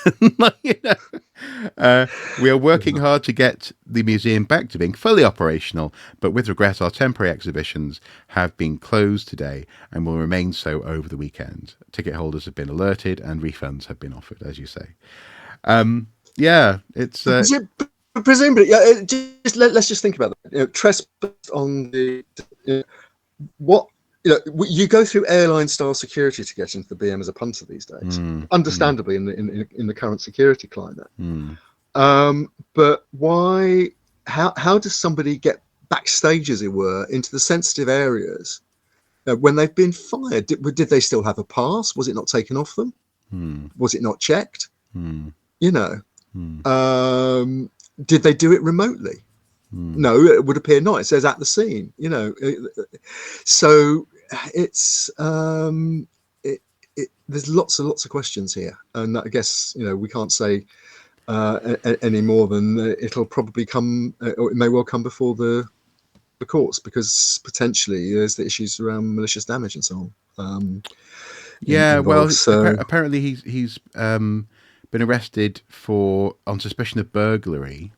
We are working hard to get the museum back to being fully operational, but with regret, our temporary exhibitions have been closed today and will remain so over the weekend. Ticket holders have been alerted and refunds have been offered, as you say. It's presumably. Let's just think about that. Trespass on the what. You go through airline-style security to get into the BM as a punter these days, understandably in the current security climate. But why? How does somebody get backstage, as it were, into the sensitive areas when they've been fired? Did they still have a pass? Was it not taken off them? Was it not checked? Did they do it remotely? No, it would appear not. It says at the scene, so it's there's lots of questions here, and I guess we can't say any more than it'll probably come, or it may well come before the courts, because potentially there's the issues around malicious damage and so on. Apparently he's been arrested on suspicion of burglary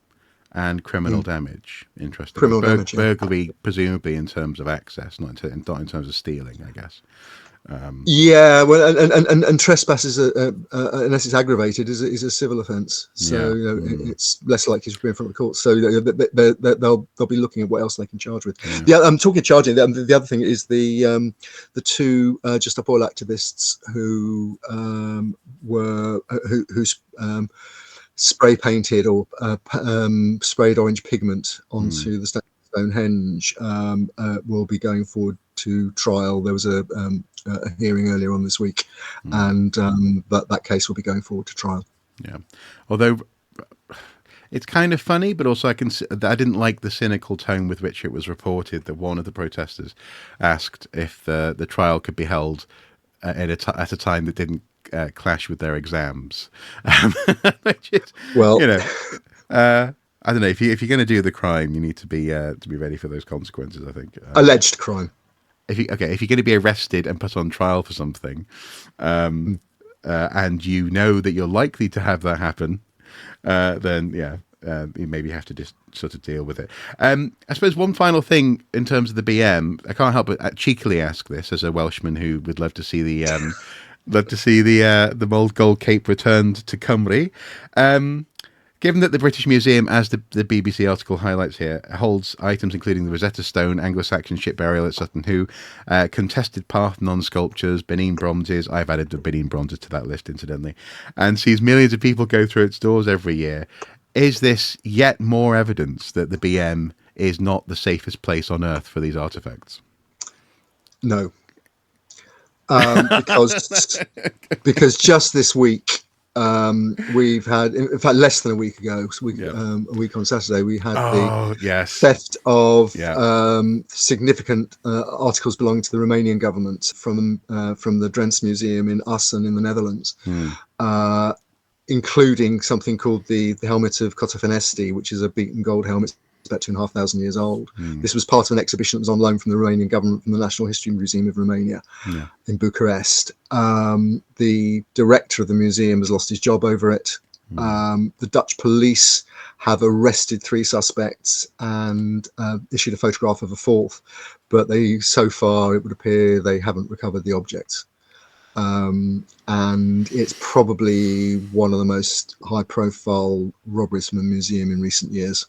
and criminal damage. Interesting. Burglary, presumably in terms of access, not in terms of stealing, I guess. And trespass is unless it's aggravated, is a civil offence. So it's less likely to be in front of the court. So they'll be looking at what else they can charge with. I'm talking charging. The other thing is the two Just Stop Oil activists who spray painted or sprayed orange pigment onto the Stonehenge will be going forward to trial. There was a hearing earlier on this week, and that case will be going forward to trial. Yeah, although it's kind of funny, but also I didn't like the cynical tone with which it was reported that one of the protesters asked if the trial could be held at a time that didn't clash with their exams. Which is, I don't know. If you're going to do the crime, you need to be ready for those consequences, I think. Alleged crime. If you're going to be arrested and put on trial for something, and you know that you're likely to have that happen, then yeah, you maybe have to just sort of deal with it. I suppose one final thing in terms of the BM, I can't help but cheekily ask this as a Welshman who would love to see the Mould Gold Cape returned to Cymru. Given that the British Museum, as the BBC article highlights here, holds items including the Rosetta Stone, Anglo-Saxon ship burial at Sutton Hoo, contested Parthenon sculptures, Benin bronzes — I've added the Benin bronzes to that list, incidentally — and sees millions of people go through its doors every year, is this yet more evidence that the BM is not the safest place on earth for these artefacts? No. Because just this week, we've had, in fact, less than a week ago, a week on Saturday, we had the theft of significant articles belonging to the Romanian government from the Drents Museum in Assen in the Netherlands, including something called the helmet of Cotofanesti, which is a beaten gold helmet. It's about 2,500 years old. This was part of an exhibition that was on loan from the Romanian government from the National History Museum of Romania in Bucharest. The director of the museum has lost his job over it. The Dutch police have arrested 3 suspects and issued a photograph of a 4th, but so far it would appear they haven't recovered the objects. And it's probably one of the most high-profile robberies from a museum in recent years.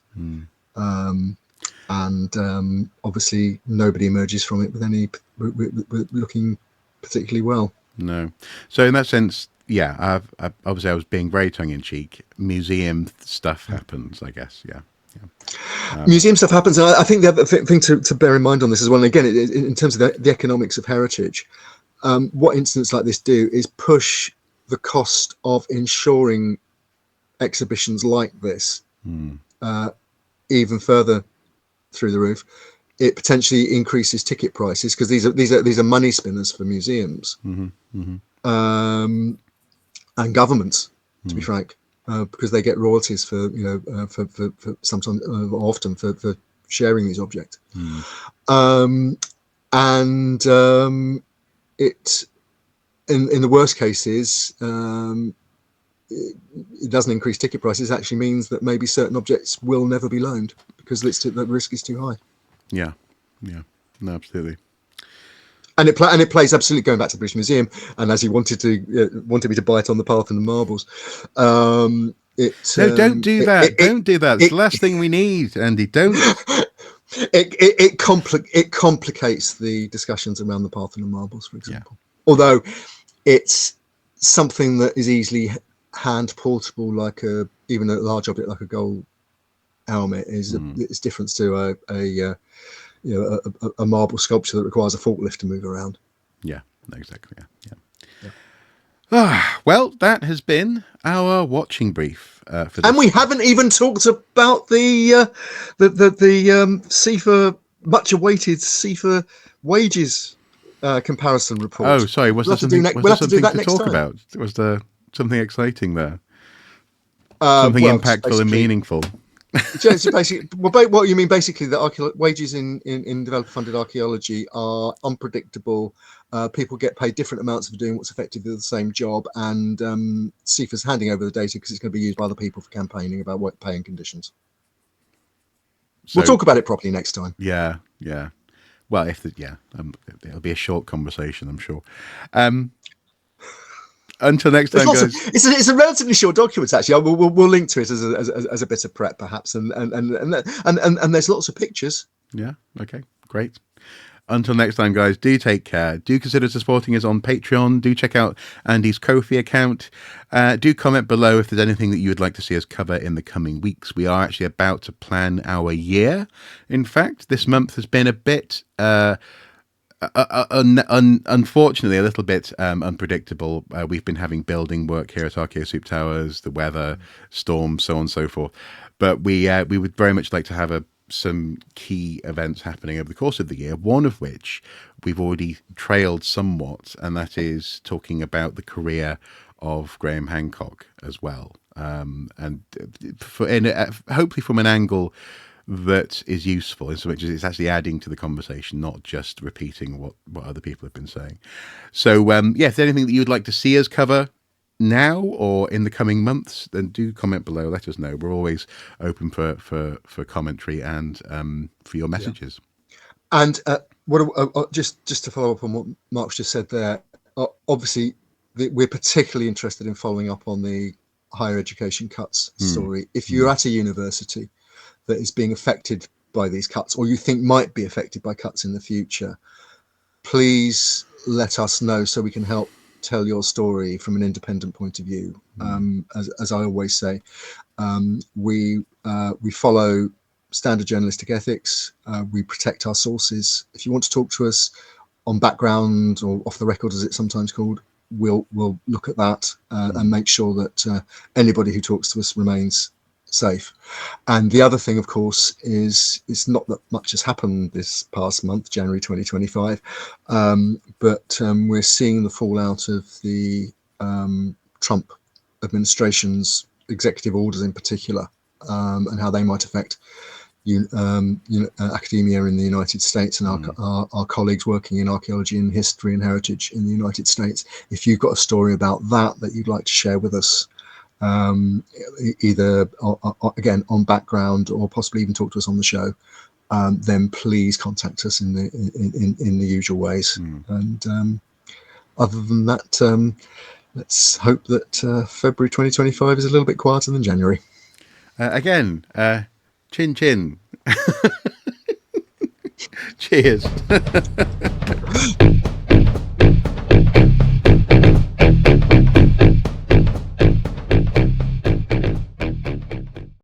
Obviously nobody emerges from it with looking particularly well. No. So in that sense, yeah, obviously I was being very tongue-in-cheek. Museum stuff happens, I guess. Museum stuff happens, and I think the other thing to bear in mind on this as well, and again, in terms of the economics of heritage, what incidents like this do is push the cost of ensuring exhibitions like this even further through the roof. It potentially increases ticket prices because these are money spinners for museums and governments, to be frank, because they get royalties for sometimes often for sharing these objects. It in the worst cases, it doesn't increase ticket prices. It actually means that maybe certain objects will never be loaned because the risk is too high. Yeah, no, absolutely. And it plays absolutely, going back to the British Museum, and as he wanted me to bite on the Parthenon marbles. Don't do that. Don't do that. It's the last thing we need, Andy. Don't. It complicates the discussions around the Parthenon marbles, for example. Although it's something that is easily hand portable, like even a large object like a gold helmet is different to a marble sculpture that requires a forklift to move around. Yeah, exactly. Well, that has been our watching brief for this. And we haven't even talked about the CIFA, much awaited CIFA wages comparison report. Oh, sorry. Was there something to talk about? Was there something exciting there? Something impactful and meaningful? Basically, what you mean basically that wages in developer-funded archaeology are unpredictable. People get paid different amounts for doing what's effectively the same job, and CIFA's handing over the data because it's going to be used by other people for campaigning about work pay and conditions. So, we'll talk about it properly next time. Yeah. Well, it'll be a short conversation, I'm sure. Until next time, guys. It's a relatively short document, actually. We'll link to it as a bit of prep, perhaps, and there's lots of pictures. Yeah. Okay. Great. Until next time, guys. Do take care. Do consider supporting us on Patreon. Do check out Andy's Ko-fi account. Do comment below if there's anything that you would like to see us cover in the coming weeks. We are actually about to plan our year. In fact, this month has been a bit. Unfortunately, a little bit unpredictable. We've been having building work here at Archaeosoup Towers, the weather, storms, so on and so forth. But we would very much like to have some key events happening over the course of the year, one of which we've already trailed somewhat, and that is talking about the career of Graham Hancock as well. And hopefully from an angle that is useful, in so much as it's actually adding to the conversation, not just repeating what other people have been saying. So, if there's anything that you'd like to see us cover, now or in the coming months, then do comment below. Let us know. We're always open for commentary and for your Yeah. messages. And just to follow up on what Mark's just said there, obviously we're particularly interested in following up on the higher education cuts story. If you're at a university that is being affected by these cuts, or you think might be affected by cuts in the future, please let us know so we can help tell your story from an independent point of view. As I always say, we follow standard journalistic ethics. We protect our sources. If you want to talk to us on background or off the record, as it's sometimes called, we'll look at that and make sure that anybody who talks to us remains safe. And the other thing, of course, is it's not that much has happened this past month, January 2025, but we're seeing the fallout of the Trump administration's executive orders in particular, and how they might affect academia in the United States and our colleagues working in archaeology and history and heritage in the United States. If you've got a story about that you'd like to share with us, either again on background or possibly even talk to us on the show, then please contact us in the usual ways. And other than that, let's hope that February 2025 is a little bit quieter than January. Again, chin chin. Cheers.